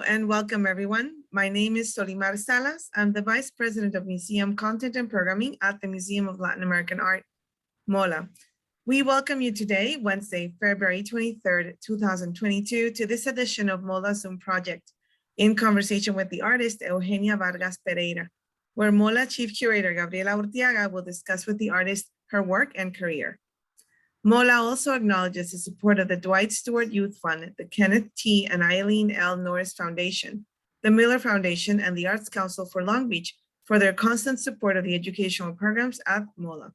and welcome everyone. My name is Solimar Salas. I'm the Vice President of Museum Content and Programming at the Museum of Latin American Art, MOLAA. We welcome you today, Wednesday, February 23rd, 2022, to this edition of MOLAA Zoom Project, in conversation with the artist Eugenia Vargas-Pereira, where MOLAA Chief Curator Gabriela Urtiaga will discuss with the artist her work and career. MOLAA also acknowledges the support of the Dwight Stewart Youth Fund, the Kenneth T. and Eileen L. Norris Foundation, the Miller Foundation, and the Arts Council for Long Beach for their constant support of the educational programs at MOLAA.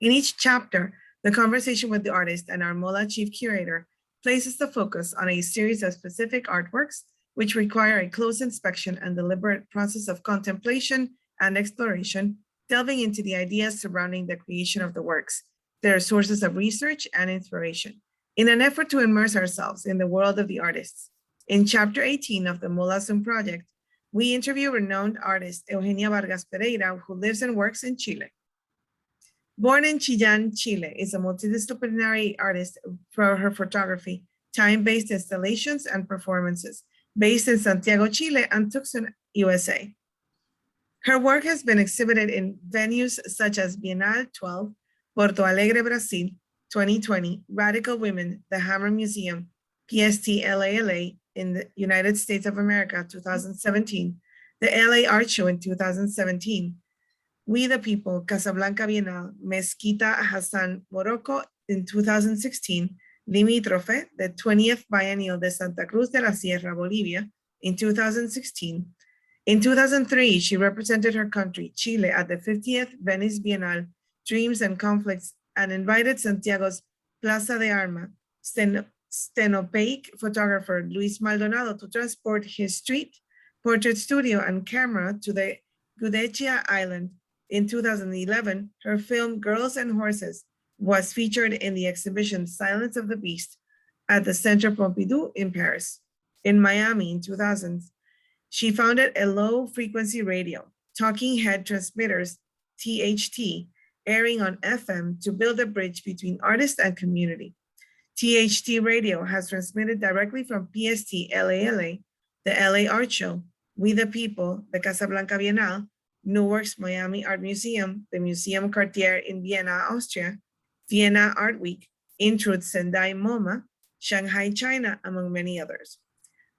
In each chapter, the conversation with the artist and our MOLAA Chief Curator places the focus on a series of specific artworks which require a close inspection and deliberate process of contemplation and exploration, delving into the ideas surrounding the creation of the works, their sources of research and inspiration, in an effort to immerse ourselves in the world of the artists. In Chapter 18 of the MOLAA Zoom Project, we interview renowned artist Eugenia Vargas-Pereira, who lives and works in Chile. Born in Chillán, Chile, is a multidisciplinary artist for her photography, time-based installations and performances, based in Santiago, Chile and Tucson, USA. Her work has been exhibited in venues such as Bienal 12, Porto Alegre, Brasil, 2020, Radical Women, the Hammer Museum, PST LA in the United States of America, 2017, the LA Art Show in 2017, We the People, Casablanca Biennale, Mezquita Hassan, Morocco in 2016, Limitrofe, the 20th Biennial de Santa Cruz de la Sierra, Bolivia, in 2016. In 2003, she represented her country, Chile, at the 50th Venice Biennale, Dreams and Conflicts, and invited Santiago's Plaza de Armas stenopeic photographer Luis Maldonado to transport his street portrait studio and camera to the Giudecca Island. In 2011, her film Girls and Horses was featured in the exhibition Silence of the Beast at the Centre Pompidou in Paris. In Miami in 2000, she founded a low-frequency radio, talking head transmitters, THT, airing on FM to build a bridge between artist and community. THT Radio has transmitted directly from PST LA, the LA Art Show, We the People, the Casablanca Biennale, Newark's Miami Art Museum, the Museum Quartier in Vienna, Austria, Vienna Art Week, In Truth, Zendai Moma, Shanghai, China, among many others.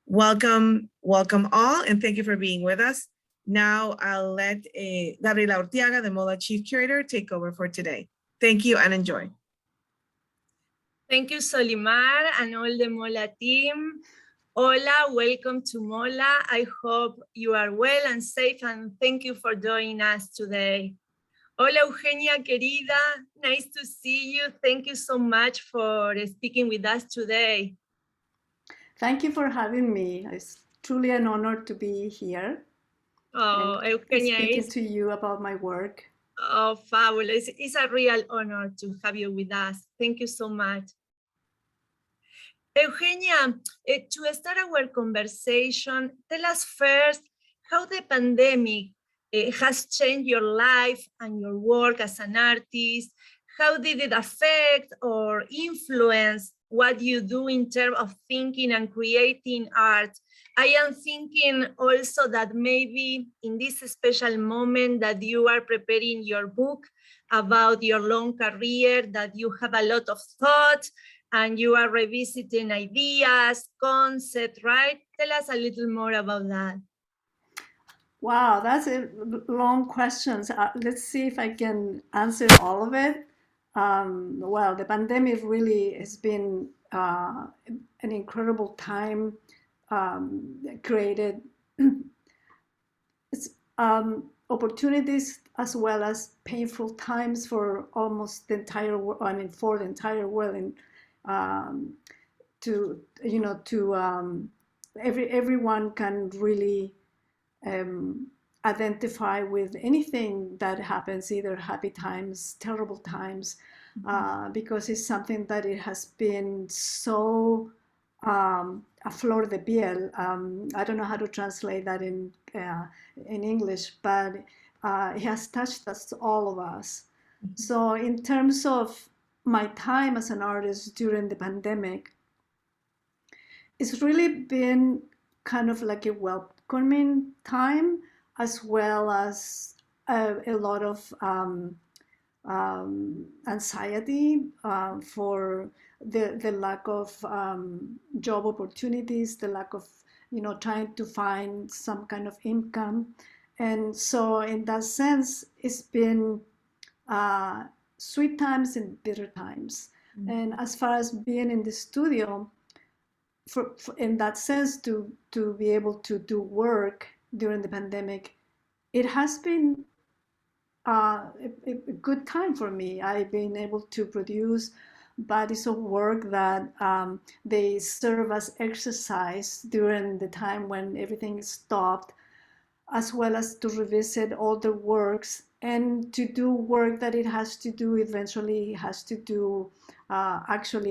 Welcome all, and thank you for being with us. Now I'll let Gabriela Urtiaga, the MOLAA Chief Curator, take over for today. Thank you and enjoy. Thank you, Solimar, and all the MOLAA team. Hola, welcome to MOLAA. I hope you are well and safe, and thank you for joining us today. Hola, Eugenia, querida. Nice to see you. Thank you so much for speaking with us today. Thank you for having me. It's truly an honor to be here. Oh, Eugenia, speaking to you about my work. Oh, fabulous. It's a real honor to have you with us. Thank you so much. Eugenia, to start our conversation, tell us first how the pandemic has changed your life and your work as an artist. How did it affect or influence what you do in terms of thinking and creating art? I am thinking also that maybe in this special moment that you are preparing your book about your long career, that you have a lot of thoughts and you are revisiting ideas, concepts, right? Tell us a little more about that. Wow, that's a long question. Let's see if I can answer all of it. Well, the pandemic really has been an incredible time, created opportunities as well as painful times for almost the entire world. I mean, for the entire world, and everyone can really identify with anything that happens, either happy times, terrible times, because it's something that it has been so a flor de piel. I don't know how to translate that in English, but it has touched us, all of us. So in terms of my time as an artist during the pandemic, it's really been kind of like a welcoming time, as well as a lot of anxiety for the lack of job opportunities, the lack of, trying to find some kind of income. And so in that sense, it's been sweet times and bitter times. Mm-hmm. And as far as being in the studio, for in that sense, to be able to do work during the pandemic, it has been a good time for me. I've been able to produce bodies of work that they serve as exercise during the time when everything stopped, as well as to revisit older works and to do work that it has to do eventually actually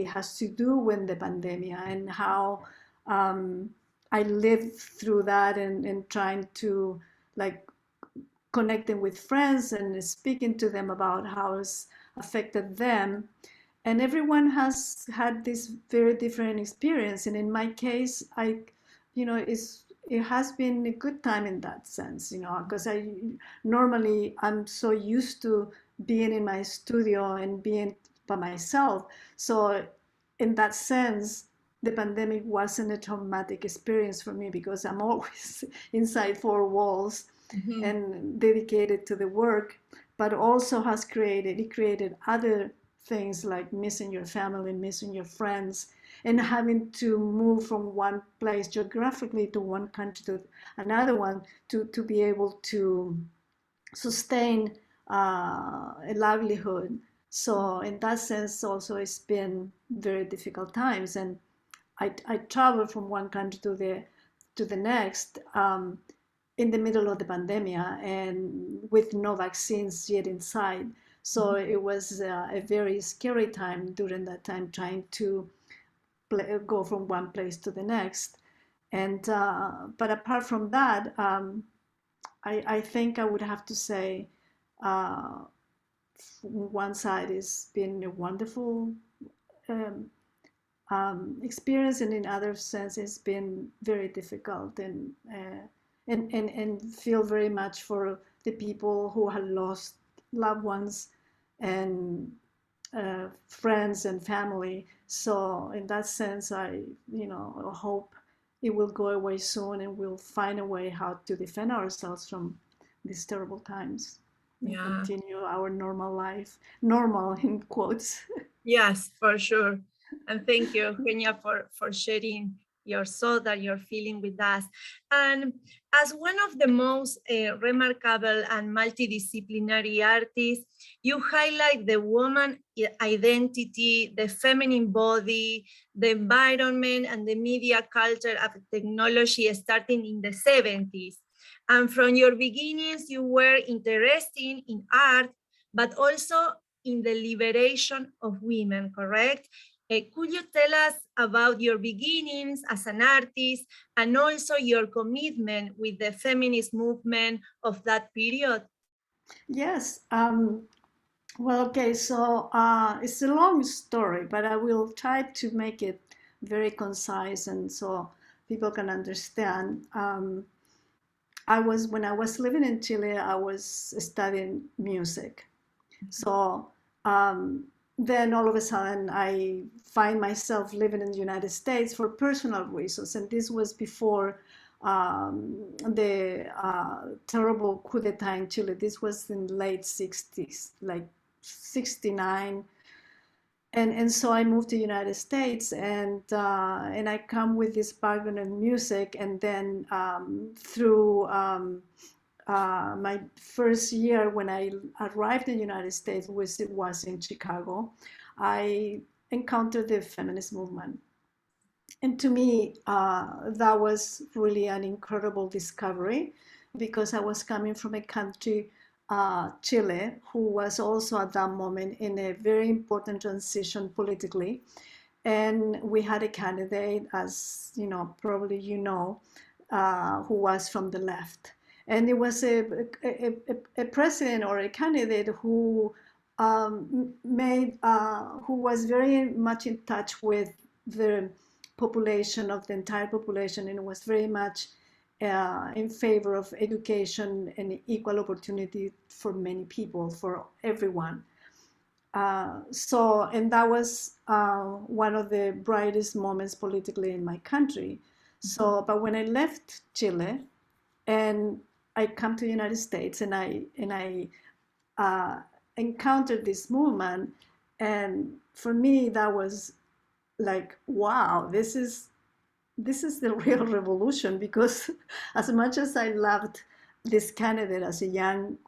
has to do with the pandemic, and how I lived through that, and trying to like connecting with friends and speaking to them about how it's affected them. And everyone has had this very different experience. And in my case, it has been a good time in that sense, because I'm so used to being in my studio and being by myself. So in that sense, the pandemic wasn't a traumatic experience for me, because I'm always inside four walls. Mm-hmm. And dedicated to the work, but also created other things like missing your family, missing your friends, and having to move from one place geographically to one country to another one to be able to sustain a livelihood. So in that sense, also it's been very difficult times. And I traveled from one country to the next in the middle of the pandemic, and with no vaccines yet in sight. So it was a very scary time during that time, trying to go from one place to the next. And but apart from that, I think I would have to say one side has been a wonderful experience, and in other sense it's been very difficult, and feel very much for the people who have lost loved ones and friends and family. So in that sense, I hope it will go away soon, and we'll find a way how to defend ourselves from these terrible times. Yeah. And continue our normal life, normal in quotes. Yes, for sure. And thank you, Eugenia, for sharing your thought that you're feeling with us. And as one of the most remarkable and multidisciplinary artists, you highlight the woman identity, the feminine body, the environment, and the media culture of technology starting in the 70s. And from your beginnings, you were interested in art, but also in the liberation of women, correct? Could you tell us about your beginnings as an artist, and also your commitment with the feminist movement of that period? Yes. Well, okay, so it's a long story, but I will try to make it very concise, and so people can understand. When I was living in Chile, I was studying music. So then all of a sudden I find myself living in the United States for personal reasons. And this was before the terrible coup d'etat in Chile. This was in the late 60s, like 69. And so I moved to the United States, and I come with this background in music. And then through my first year when I arrived in the United States, which it was in Chicago, I encountered the feminist movement. And to me, that was really an incredible discovery, because I was coming from a country, Chile, who was also at that moment in a very important transition politically. And we had a candidate, as probably who was from the left. And it was a president or a candidate who who was very much in touch with the population, of the entire population, and it was very much in favor of education and equal opportunity for many people, for everyone. And that was one of the brightest moments politically in my country. So, but when I left Chile and I come to the United States and I encountered this movement, and for me that was like, wow, this is the real revolution, because as much as I loved this candidate as a young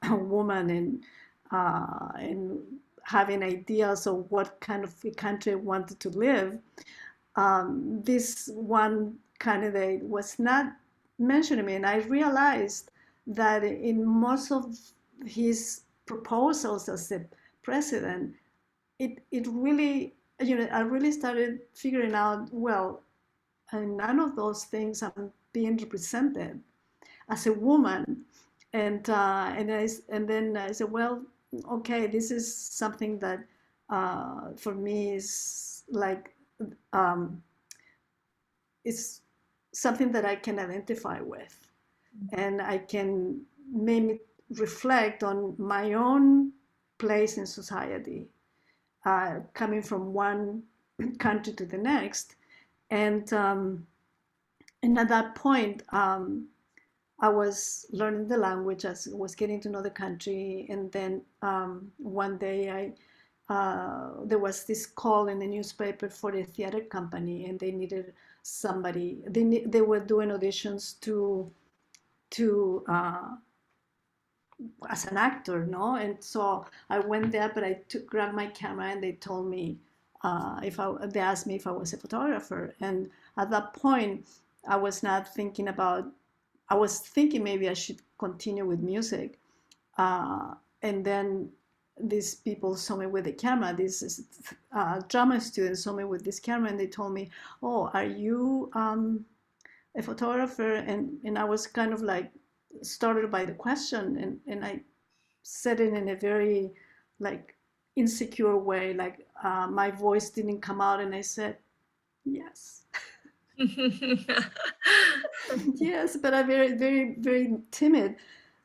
woman and having ideas of what kind of a country I wanted to live, this one candidate was not mentioning me. And I realized that in most of his proposals as the president, it really, I really started figuring out, well, and none of those things I'm being represented as a woman. And then I said, well, okay, this is something that for me is like, it's something that I can identify with. And I can maybe reflect on my own place in society, coming from one country to the next. And at that point, I was learning the language, as I was getting to know the country. And then one day there was this call in the newspaper for a theater company, and they needed somebody. They were doing auditions to as an actor, no? And so I went there, but I grabbed my camera, and they told me they asked me if I was a photographer. And at that point, I was not thinking about, I was thinking maybe I should continue with music. And then these people saw me with the camera, these drama students saw me with this camera, and they told me, oh, are you a photographer? And I was kind of like startled by the question, and I said it in a very like insecure way, like my voice didn't come out, and I said, yes. Yes, but I'm very, very, very timid.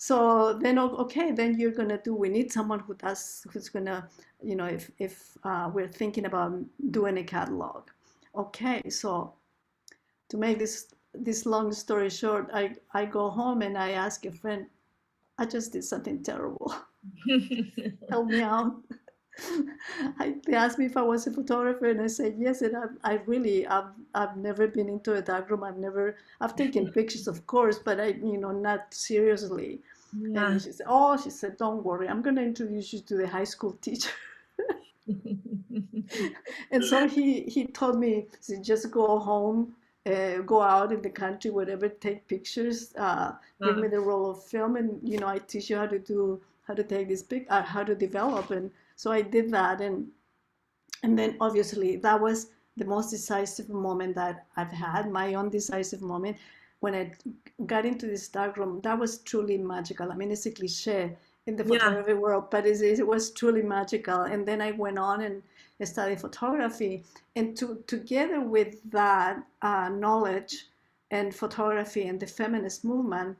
So then, okay, then you're gonna we need someone who's gonna, if we're thinking about doing a catalog. Okay, so to make this long story short, I go home and I ask a friend, I just did something terrible. Help me out. They asked me if I was a photographer, and I said yes. And I've never been into a darkroom. I've taken pictures, of course, but not seriously. Yeah. And she said, don't worry, I'm going to introduce you to the high school teacher. And so he told me, just go home, go out in the country, whatever, take pictures, bring me the roll of film, and I teach you how to take this how to develop. And so I did that, and then obviously that was the most decisive moment that I've had, my own decisive moment. When I got into this darkroom, that was truly magical. I mean, it's a cliche in the photography world, but it was truly magical. And then I went on and studied photography, and together with that knowledge and photography and the feminist movement,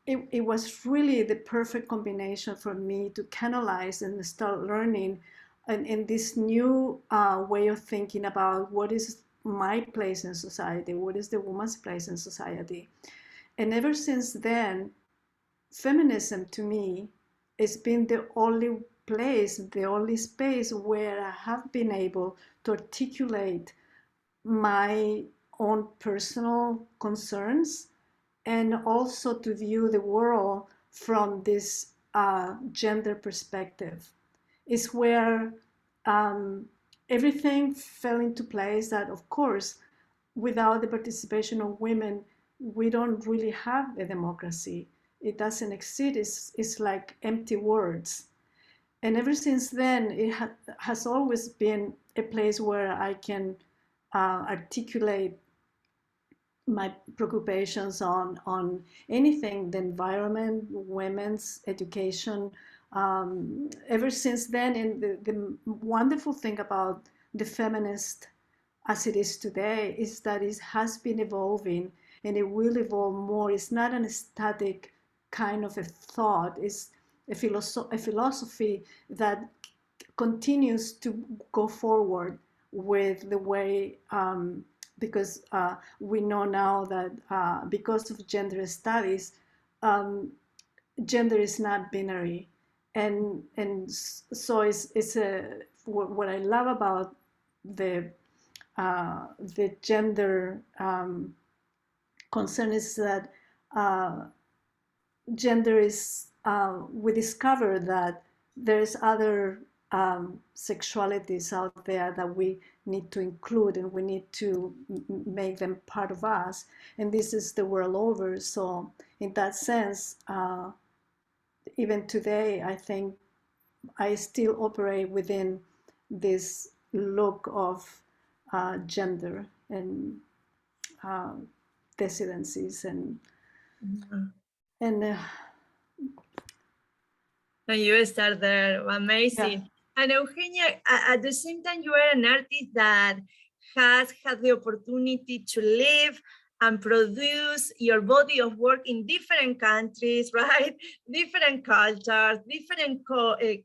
it was really the perfect combination for me to canalize and start learning in this new way of thinking about what is my place in society, what is the woman's place in society. And ever since then, feminism to me has been the only place, the only space where I have been able to articulate my own personal concerns, and also to view the world from this gender perspective. Is where everything fell into place, that of course, without the participation of women, we don't really have a democracy. It doesn't exist. It's like empty words. And ever since then, it has always been a place where I can articulate my preoccupations on anything, the environment, women's education. Ever since then, and the wonderful thing about the feminist as it is today is that it has been evolving and it will evolve more. It's not an static kind of a thought. It's a philosophy that continues to go forward with the way, because we know now that because of gender studies, gender is not binary. And so it's what I love about the gender concern is that gender is, we discover that there's other sexualities out there that we need to include, and we need to make them part of us. And this is the world over. So in that sense, even today, I think I still operate within this look of gender and dissidencies and and you start there. Amazing. Yeah. And Eugenia, at the same time, you are an artist that has had the opportunity to live and produce your body of work in different countries, right? Different cultures, different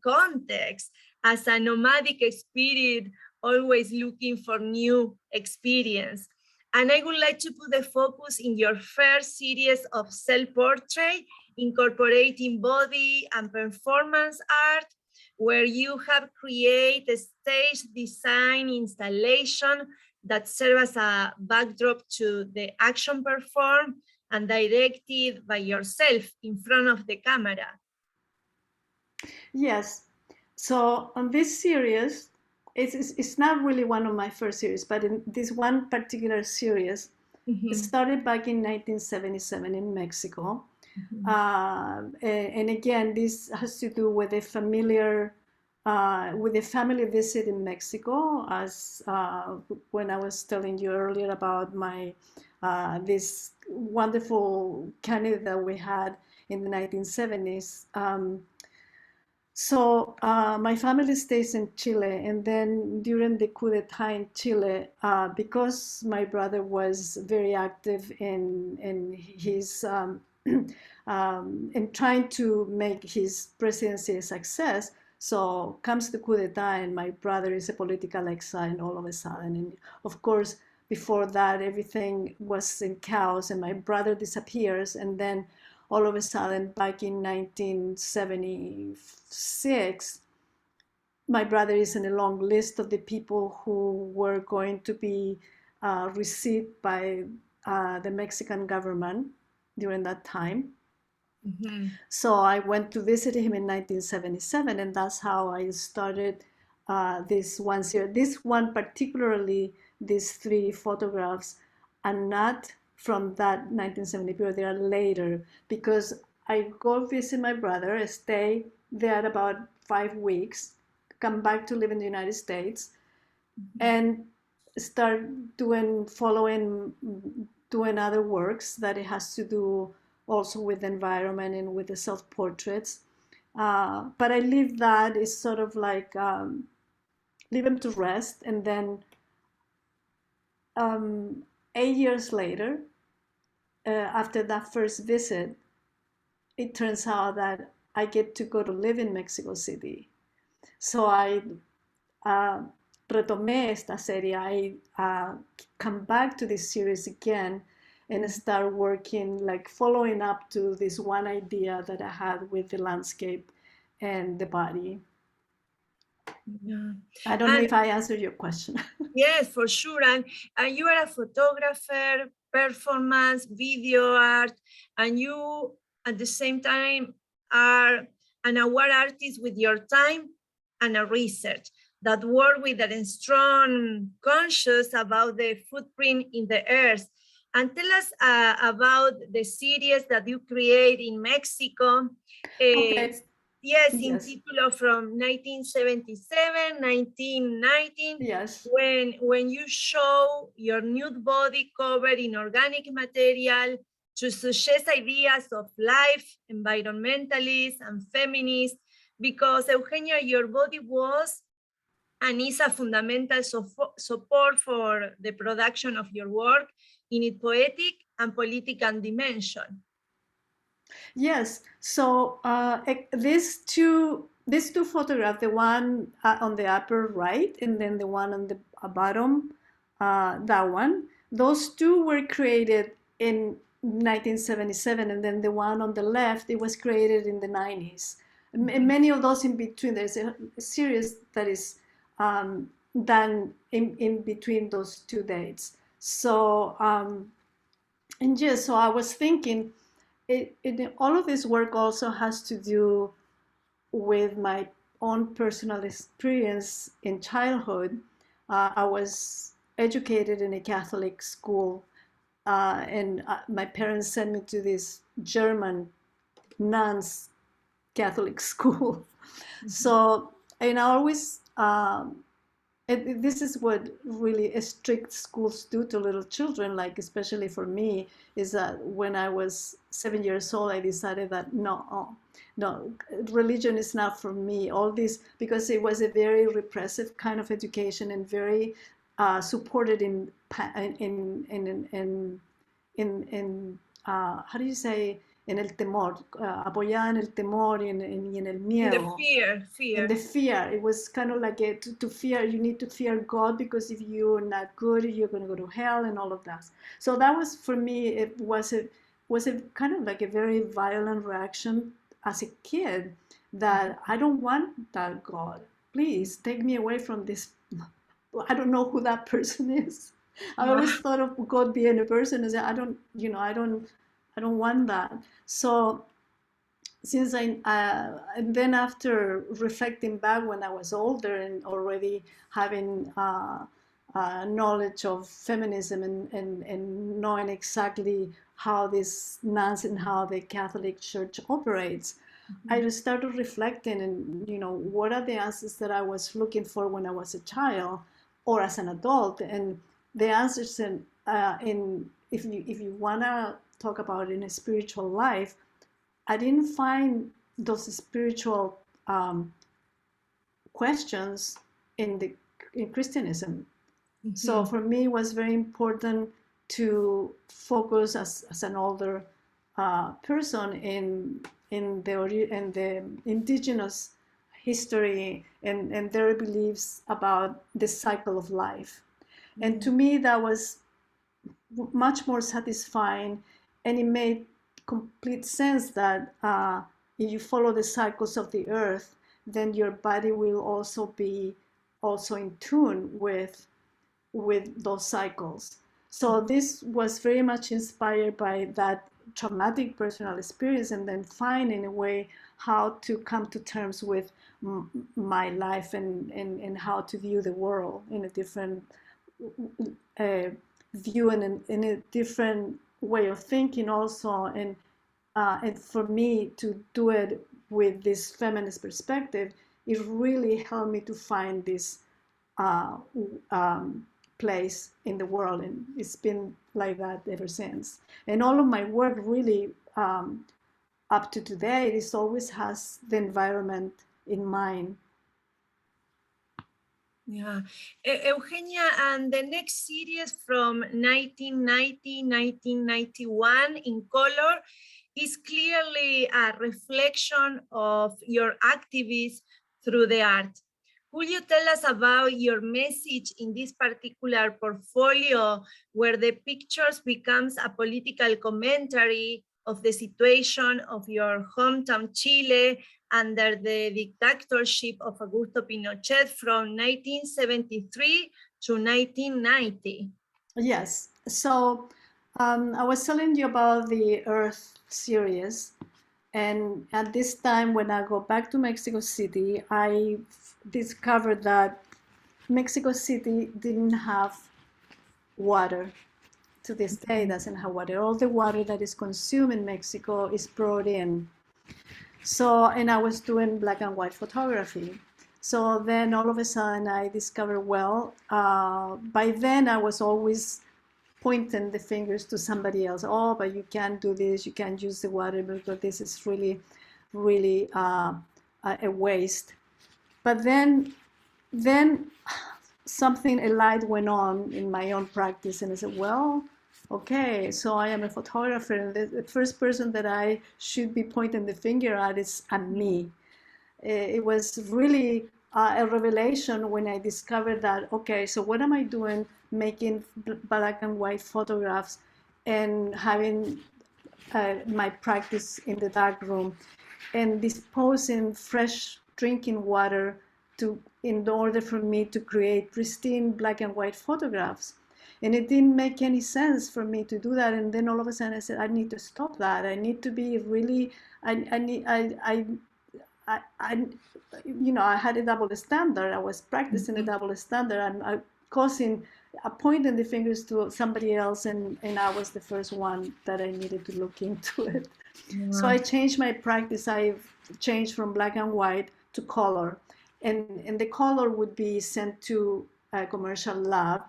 contexts, as a nomadic spirit, always looking for new experience. And I would like to put the focus in your first series of self-portrait, incorporating body and performance art, where you have created a stage design installation that serves as a backdrop to the action performed and directed by yourself in front of the camera. Yes. So on this series, it's not really one of my first series, but in this one particular series, it started back in 1977 in Mexico. And again, this has to do with a family visit in Mexico, as when I was telling you earlier about my this wonderful candidate that we had in the 1970s. So my family stays in Chile, and then during the coup d'etat in Chile, because my brother was very active in his in trying to make his presidency a success, so comes the coup d'etat, and my brother is a political exile, and all of a sudden, and of course, before that, everything was in chaos, and my brother disappears, and then all of a sudden, back in 1976, my brother is in a long list of the people who were going to be received by the Mexican government during that time. So I went to visit him in 1977, and that's how I started this one series. This one particularly, these 3 photographs are not from that 1970 period, they are later, because I go visit my brother, stay there about 5 weeks, come back to live in the United States, and start doing other works that it has to do also with the environment and with the self-portraits. But I leave that, is sort of like, leave them to rest, and then 8 years later, after that first visit, it turns out that I get to go to live in Mexico City. So I retomé esta serie. I come back to this series again and start working, like following up to this one idea that I had with the landscape and the body. Yeah. I don't know if I answered your question. Yes, for sure. And you are a photographer, performance, video art, and you at the same time are an aware artist with your time and a research that work with a strong conscious about the footprint in the earth. And tell us about the series that you create in Mexico. Okay. Yes, in título from 1977, 1919, yes. when you show your nude body covered in organic material to suggest ideas of life, environmentalists and feminists, because Eugenia, your body was and is a fundamental support for the production of your work in its poetic and political dimension. Yes, so these two photographs, the one on the upper right and then the one on the bottom, that one, those two were created in 1977, and then the one on the left, it was created in the 90s. And many of those in between, there's a series that is done in between those two dates. So, and yes, so I was thinking, all of this work also has to do with my own personal experience in childhood. I was educated in a Catholic school, and my parents sent me to this German nuns Catholic school. Mm-hmm. So, and I always, this is what really strict schools do to little children, like especially for me, is that when I was 7 years old, I decided that no, religion is not for me. All this, because it was a very repressive kind of education and very supported in how do you say, en el temor, apoyada en el temor y en el miedo. In the fear. In the fear. It was kind of like to fear, you need to fear God, because if you're not good, you're going to go to hell and all of that. So that was, for me, it was a kind of like a very violent reaction as a kid, that I don't want that God. Please take me away from this. I don't know who that person is. I always thought of God being a person, and I don't want that. So since and then after reflecting back when I was older and already having knowledge of feminism and knowing exactly how this nuns and how the Catholic Church operates, mm-hmm. I just started reflecting and, what are the answers that I was looking for when I was a child or as an adult? And the answers if you want to talk about in a spiritual life, I didn't find those spiritual questions in Christianism. Mm-hmm. So for me, it was very important to focus as an older person in the indigenous history and their beliefs about the cycle of life. Mm-hmm. And to me, that was much more satisfying, and it made complete sense that if you follow the cycles of the earth, then your body will also be in tune with those cycles. So this was very much inspired by that traumatic personal experience, and then finding a way how to come to terms with my life and how to view the world in a different view and in a different way of thinking also, and for me to do it with this feminist perspective, it really helped me to find this place in the world, and it's been like that ever since. And all of my work really up to today, it always has the environment in mind. Yeah, Eugenia, and the next series from 1990-1991 in color is clearly a reflection of your activism through the art. Could you tell us about your message in this particular portfolio, where the pictures becomes a political commentary of the situation of your hometown Chile under the dictatorship of Augusto Pinochet from 1973 to 1990? Yes, so I was telling you about the Earth series, and at this time when I go back to Mexico City, I discovered that Mexico City didn't have water. To this day, doesn't have water. All the water that is consumed in Mexico is brought in. So, and I was doing black and white photography. So then all of a sudden I discovered, by then I was always pointing the fingers to somebody else. Oh, but you can't do this, you can't use the water because this is really, really a waste. But then then a light went on in my own practice, and I said, well, okay, so I am a photographer, and the first person that I should be pointing the finger at is at me. It was really a revelation when I discovered that, okay, so what am I doing making black and white photographs and having my practice in the dark room and disposing fresh drinking water in order for me to create pristine black and white photographs. And it didn't make any sense for me to do that. And then all of a sudden I said, I need to stop that. I need to be really, I had a double standard. I was practicing a double standard, and I pointing the fingers to somebody else, and I was the first one that I needed to look into it. Wow. So I changed my practice. I've changed from black and white to color, and the color would be sent to a commercial lab.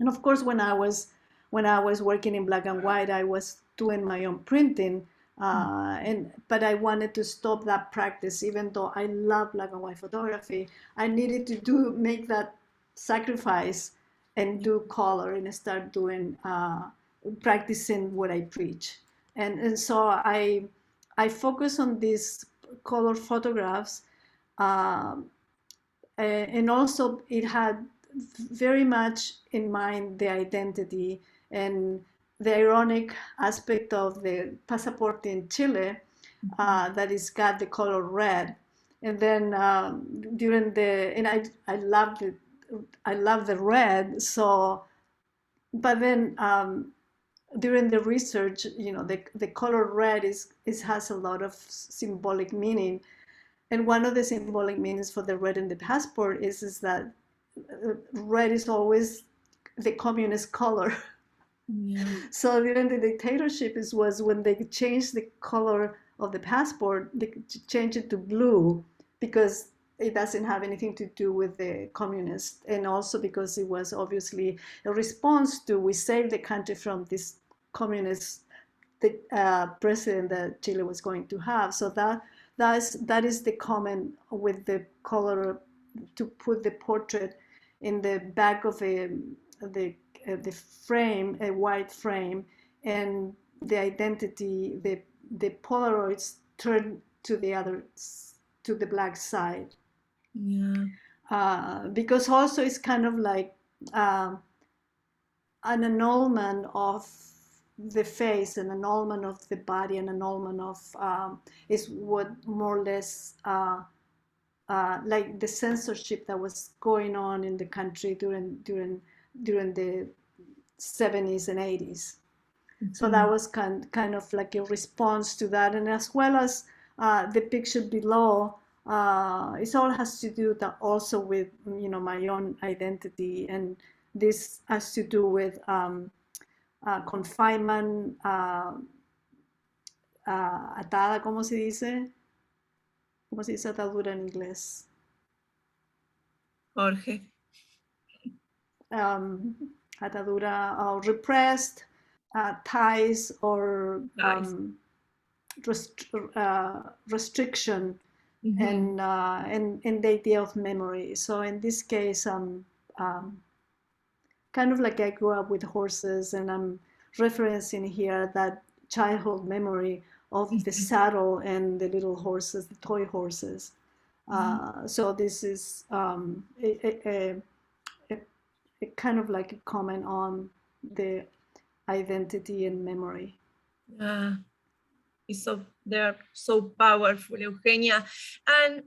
And of course, when I was working in black and white, I was doing my own printing. But I wanted to stop that practice, even though I love black and white photography. I needed to make that sacrifice and do color and start doing practicing what I preach. And so I focus on these color photographs, and also it had very much in mind the identity and the ironic aspect of the passport in Chile that is got the color red. And then I love the red. So, but then during the research, the color red has a lot of symbolic meaning. And one of the symbolic meanings for the red in the passport is that red is always the communist color. Yeah. So during the dictatorship was when they changed the color of the passport, they changed it to blue because it doesn't have anything to do with the communists, and also because it was obviously a response to we saved the country from this communist president that Chile was going to have. So that is the comment with the color, to put the portrait in the back of the frame, a white frame, and the identity, the Polaroids turn to the black side. Yeah. Because also it's kind of like an annulment of the face, an annulment of the body, an annulment of is what more or less like the censorship that was going on in the country during the 70s and 80s. Mm-hmm. So that was kind of like a response to that. And as well as the picture below, it all has to do also with, my own identity. And this has to do with confinement, atada, ¿cómo se dice? ¿Cómo se dice atadura en inglés? Jorge. Atadura, or repressed, ties, or restriction, mm-hmm. and the idea of memory. So in this case, kind of like I grew up with horses, and I'm referencing here that childhood memory of the saddle and the little horses, the toy horses. So this is a kind of like a comment on the identity and memory. They're so powerful, Eugenia. And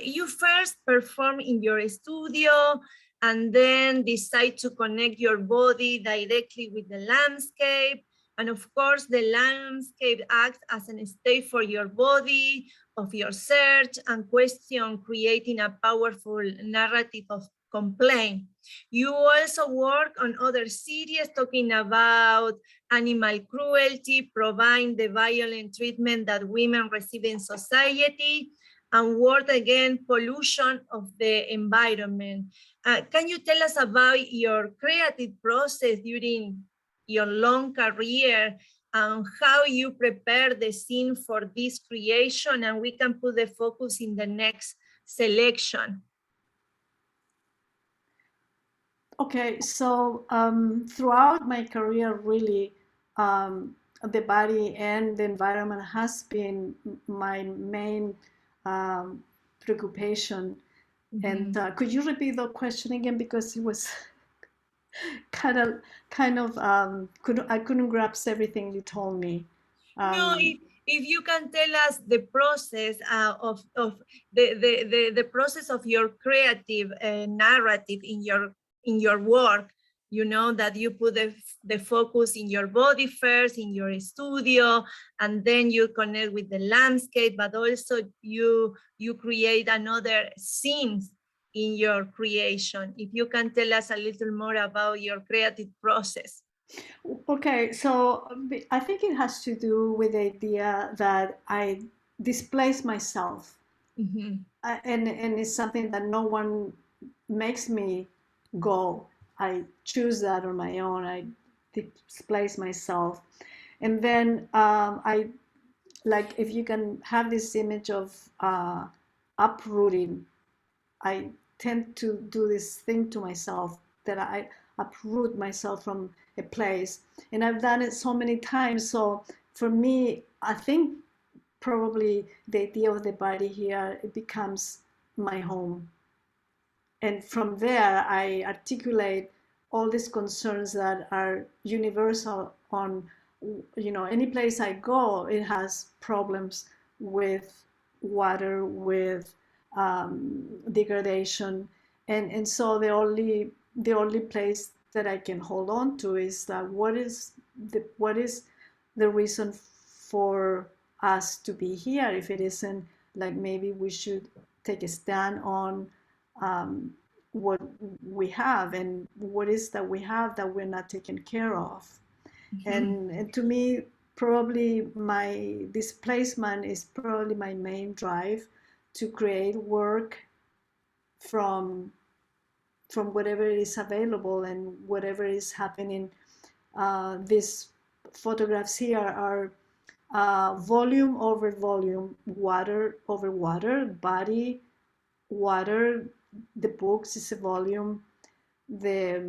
you first perform in your studio and then decide to connect your body directly with the landscape. And of course, the landscape acts as a stage for your body, of your search and question, creating a powerful narrative of complaint. You also work on other series talking about animal cruelty, providing the violent treatment that women receive in society, and work against pollution of the environment. Can you tell us about your creative process during your long career and how you prepare the scene for this creation? And we can put the focus in the next selection. Okay, so throughout my career, really, the body and the environment has been my main preoccupation. And could you repeat the question again, because it was kind of I couldn't grasp everything you told me. No, if you can tell us the process of the process of your creative narrative in your work, you know, that you put the focus in your body first, in your studio, and then you connect with the landscape, but also you create another scenes in your creation. If you can tell us a little more about your creative process. Okay, so I think it has to do with the idea that I displace myself. And it's something that no one makes me go. I choose that on my own. I displace myself. And then I, like, if you can have this image of uprooting, I tend to do this thing to myself that I uproot myself from a place. And I've done it so many times. So for me, I think probably the idea of the body here, it becomes my home. And from there, I articulate all these concerns that are universal on, you know, any place I go, it has problems with water, with degradation. And so the only place that I can hold on to is that what is the reason for us to be here? If it isn't like, maybe we should take a stand on what we have, and what is that we have that we're not taken care of. And to me, probably my displacement is probably my main drive to create work from whatever is available and whatever is happening. These photographs here are volume over volume, water over water, body, water. The books is a volume. The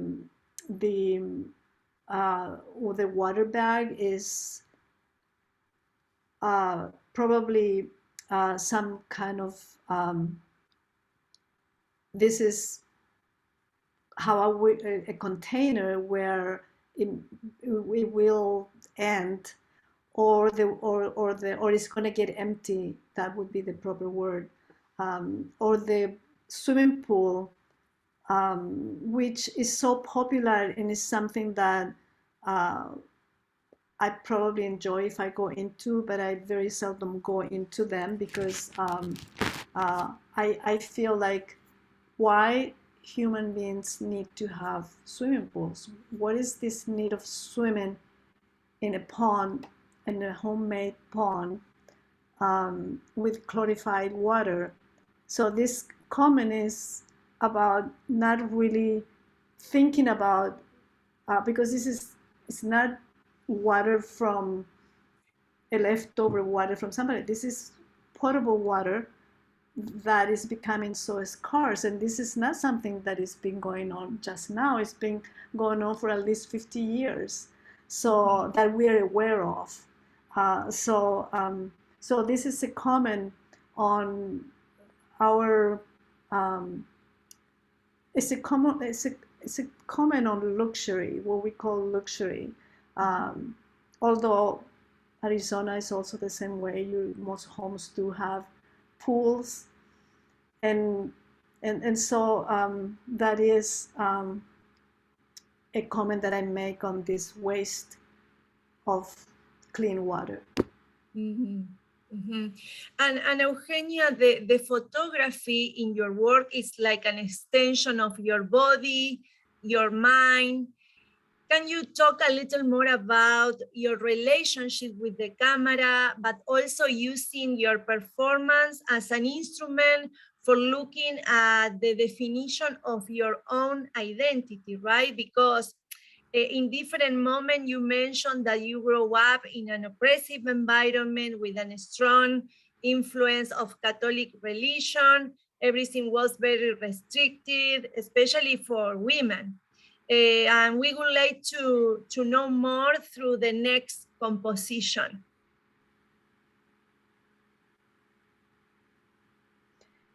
water bag is probably some kind of this is how a container where it will end, or it's going to get empty. That would be the proper word. Or the swimming pool, which is so popular and is something that I probably enjoy if I go into, but I very seldom go into them because I feel like, why human beings need to have swimming pools? What is this need of swimming in a pond, in a homemade pond with chlorified water? So this comment is about not really thinking about, because it's not water from a leftover water from somebody. This is potable water that is becoming so scarce, and this is not something that has been going on just now. It's been going on for at least 50 years, so that we are aware of. So this is a comment on our. It's a comment on luxury, what we call luxury. Although Arizona is also the same way. Most homes do have pools, and so that is a comment that I make on this waste of clean water. And Eugenia, the photography in your work is like an extension of your body, your mind. Can you talk a little more about your relationship with the camera, but also using your performance as an instrument for looking at the definition of your own identity, right? Because in different moments you mentioned that you grew up in an oppressive environment with a strong influence of Catholic religion. Everything was very restricted, especially for women. and we would like to know more through the next composition.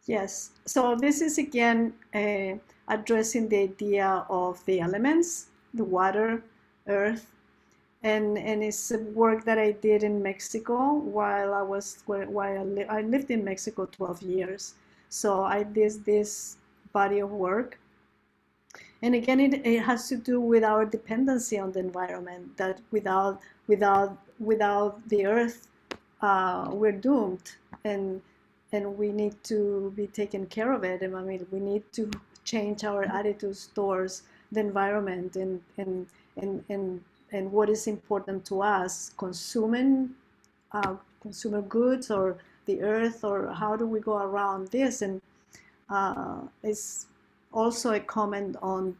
Yes, so this is again addressing the idea of the elements, the water, earth, and it's a work that I did in Mexico while I lived in Mexico 12 years. So I did this body of work. And again, it has to do with our dependency on the environment, that without the earth, we're doomed. And we need to be taken care of it. And I mean, we need to change our attitudes towards the environment and what is important to us, consumer goods or the earth, or how do we go around this? And it's also a comment on,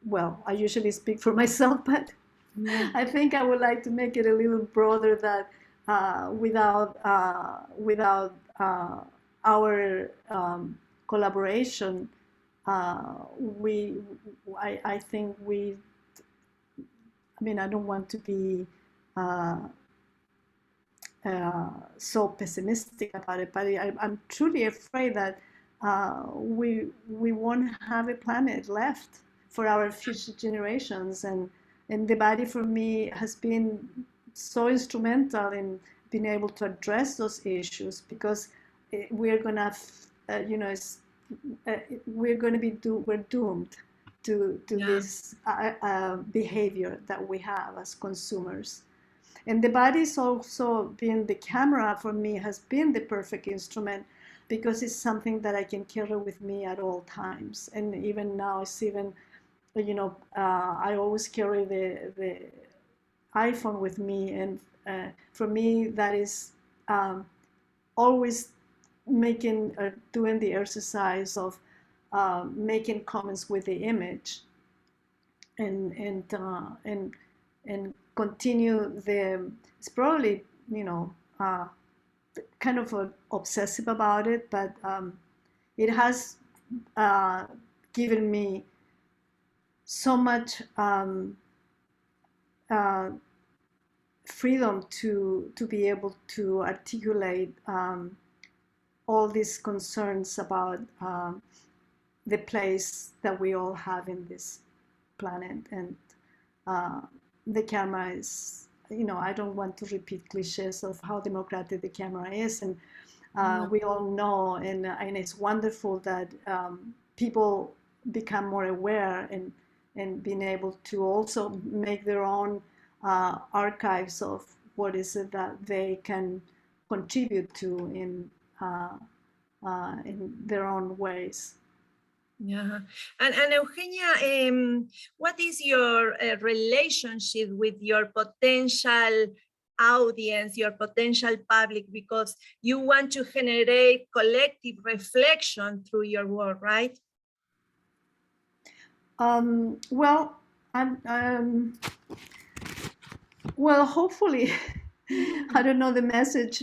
well, I usually speak for myself, but I think I would like to make it a little broader, that without our collaboration, I think I mean, I don't want to be so pessimistic about it, but I'm truly afraid that we won't have a planet left for our future generations. And the body for me has been so instrumental in being able to address those issues, because we're gonna, we're doomed to this behavior that we have as consumers. And the body's also been, the camera for me has been the perfect instrument, because it's something that I can carry with me at all times. And even now, it's even, I always carry the iPhone with me. And for me, that is always doing the exercise of making comments with the image, and continue it's probably, kind of obsessive about it, but it has given me so much freedom to be able to articulate all these concerns about the place that we all have in this planet. And the camera is, I don't want to repeat cliches of how democratic the camera is, and we all know, and it's wonderful that people become more aware and being able to also make their own archives of what is it that they can contribute to in their own ways. Yeah, and Eugenia, what is your relationship with your potential audience, your potential public, because you want to generate collective reflection through your work, right? Well, well, hopefully, I don't know, the message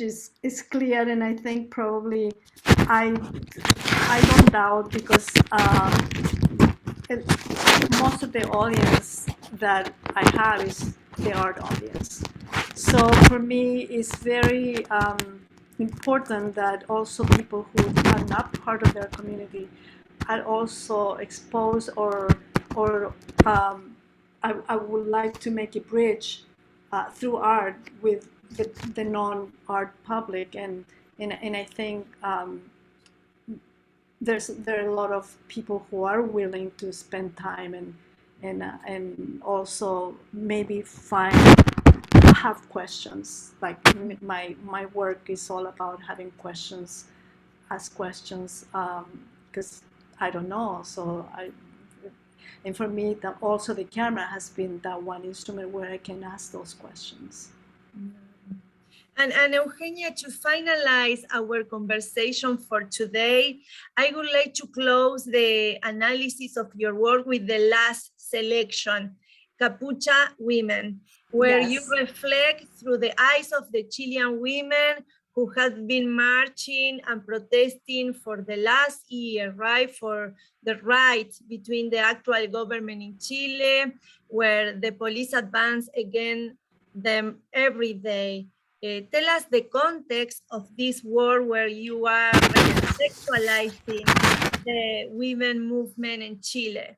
is clear, and I think probably I don't doubt, because most of the audience that I have is the art audience. So for me, it's very important that also people who are not part of their community are also exposed, or I would like to make a bridge through art with the non-art public, and I think there are a lot of people who are willing to spend time and also maybe have questions. Like my work is all about having questions, ask questions, because I don't know. So and for me, also the camera has been that one instrument where I can ask those questions. And Eugenia, to finalize our conversation for today, I would like to close the analysis of your work with the last selection, Capucha Women, where you reflect through the eyes of the Chilean women who have been marching and protesting for the last year, right? For the right between the actual government in Chile, where the police advance against them every day. Tell us the context of this war where you are sexualizing the women movement in Chile.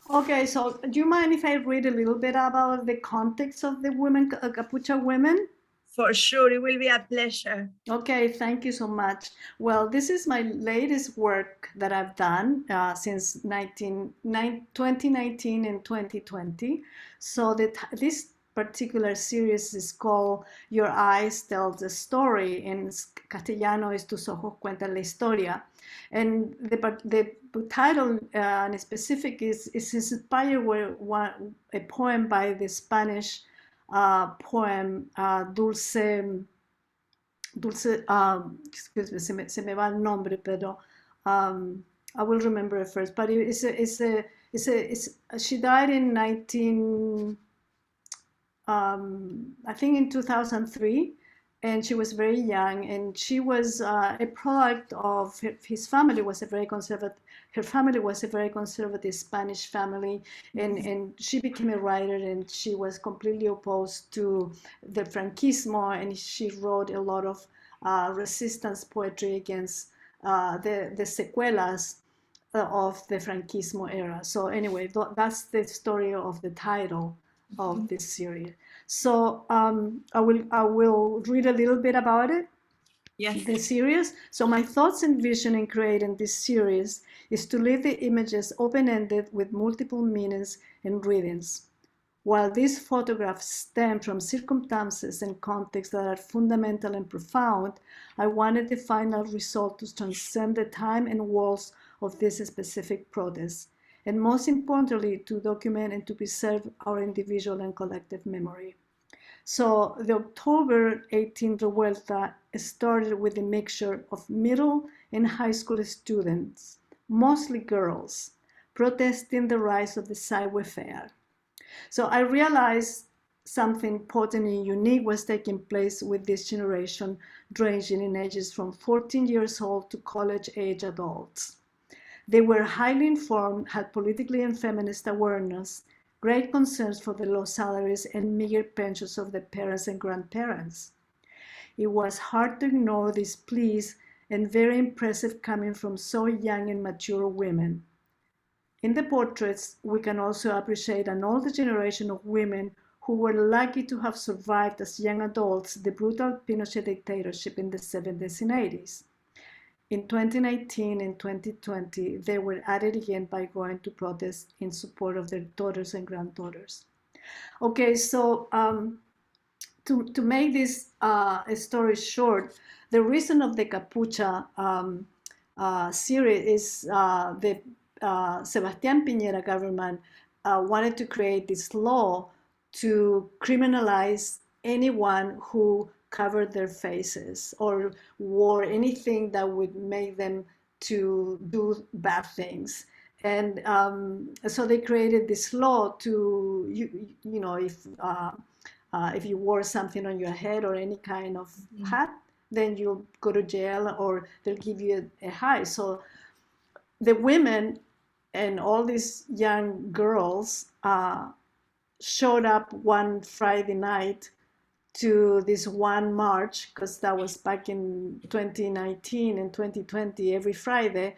Okay, so do you mind if I read a little bit about the context of the women, Capucha women? For sure, it will be a pleasure. Okay, thank you so much. Well, this is my latest work that I've done since 2019 and 2020. So this particular series is called Your Eyes Tell the Story. In Castellano is Tus ojos cuentan la historia. And the title in specific is inspired with a poem by the Spanish poem Dulce, excuse me, se me va el nombre, pero I will remember it first. But she died in I think in 2003, and she was very young, and she was a product of his family was a very conservative. Her family was a very conservative Spanish family, and she became a writer, and she was completely opposed to the Franquismo, and she wrote a lot of resistance poetry against the secuelas of the Franquismo era. So anyway, that's the story of the title of this series. So I will read a little bit about it. Yes. The series. So my thoughts and vision in creating this series is to leave the images open-ended with multiple meanings and readings. While these photographs stem from circumstances and contexts that are fundamental and profound, I wanted the final result to transcend the time and walls of this specific protest, and most importantly, to document and to preserve our individual and collective memory. So the October 18 Revuelta started with a mixture of middle and high school students, mostly girls, protesting the rise of the Siwe Fair. So I realized something potent and unique was taking place with this generation, ranging in ages from 14 years old to college-age adults. They were highly informed, had politically and feminist awareness, great concerns for the low salaries and meager pensions of their parents and grandparents. It was hard to ignore these pleas, and very impressive coming from so young and mature women. In the portraits, we can also appreciate an older generation of women who were lucky to have survived as young adults the brutal Pinochet dictatorship in the 70s and 80s. In 2019 and 2020, they were added again by going to protest in support of their daughters and granddaughters. Okay, so to make this story short, the reason of the Capucha series is the Sebastián Piñera government wanted to create this law to criminalize anyone who covered their faces or wore anything that would make them to do bad things. And so they created this law to, you know, if you wore something on your head or any kind of hat, then you'll go to jail or they'll give you a high. So the women and all these young girls showed up one Friday night to this one march, because that was back in 2019 and 2020, every Friday.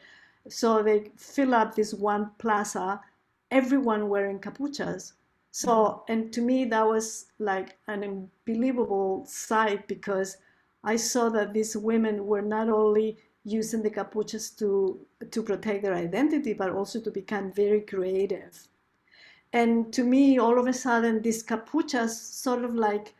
So they fill up this one plaza, everyone wearing capuchas. So, and to me, that was like an unbelievable sight, because I saw that these women were not only using the capuchas to protect their identity, but also to become very creative. And to me, all of a sudden, these capuchas sort of like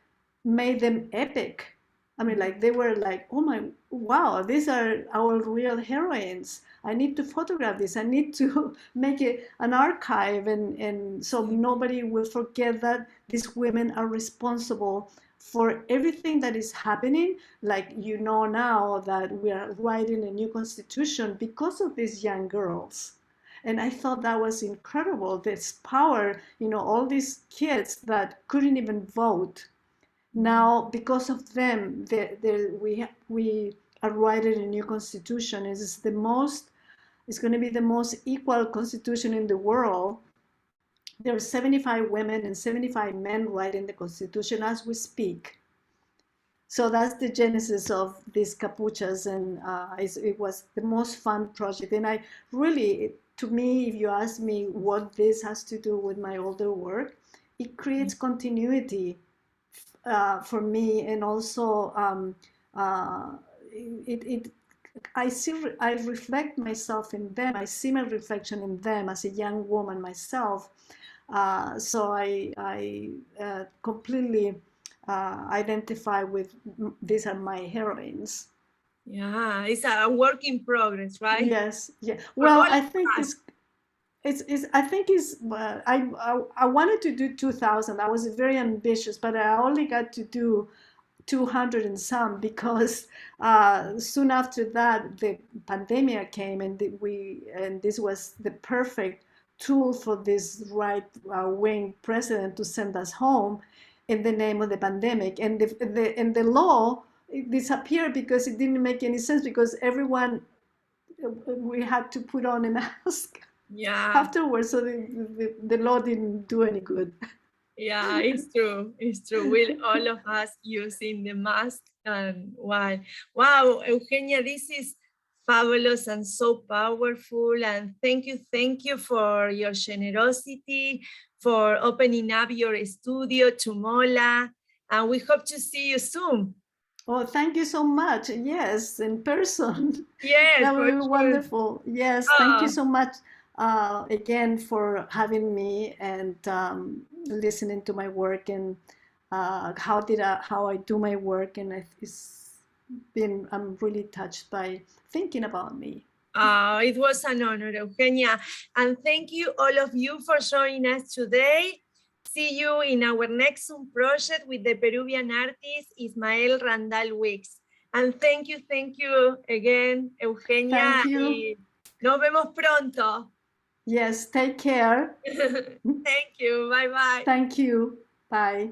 made them epic. I mean, like they were like, oh my, wow, these are our real heroines. I need to photograph this. I need to make an archive, and so nobody will forget that these women are responsible for everything that is happening. Like, you know, now that we are writing a new constitution because of these young girls. And I thought that was incredible, this power, you know, all these kids that couldn't even vote, Now, because of them, we are writing a new constitution. It's going to be the most equal constitution in the world. There are 75 women and 75 men writing the constitution as we speak. So that's the genesis of these capuchas, and it was the most fun project. And I really, to me, if you ask me what this has to do with my older work, it creates continuity for me, and also I reflect myself in them. I see my reflection in them as a young woman myself. So I completely identify with, these are my heroines. Yeah, it's a work in progress, right? Yes, yeah. Well, I think I wanted to do 2,000. I was very ambitious, but I only got to do 200 and some, because soon after that the pandemic came, and this was the perfect tool for this right-wing president to send us home in the name of the pandemic. And the law disappeared because it didn't make any sense, because we had to put on a mask afterwards, so the law didn't do any good. Yeah, it's true. It's true. We're all of us using the mask. And wow, Eugenia, this is fabulous and so powerful. And thank you for your generosity, for opening up your studio to MOLAA. And we hope to see you soon. Oh, thank you so much. Yes, in person. Yes, That would be wonderful. Yes, thank you so much again for having me and listening to my work, and how I do my work, and I'm really touched by thinking about me. It was an honor, Eugenia. And thank you all of you for joining us today. See you in our next Zoom project with the Peruvian artist Ismael Randall Wicks. And thank you again, Eugenia. Thank you. Nos vemos pronto. Yes, take care. Thank you. Bye-bye. Thank you. Bye.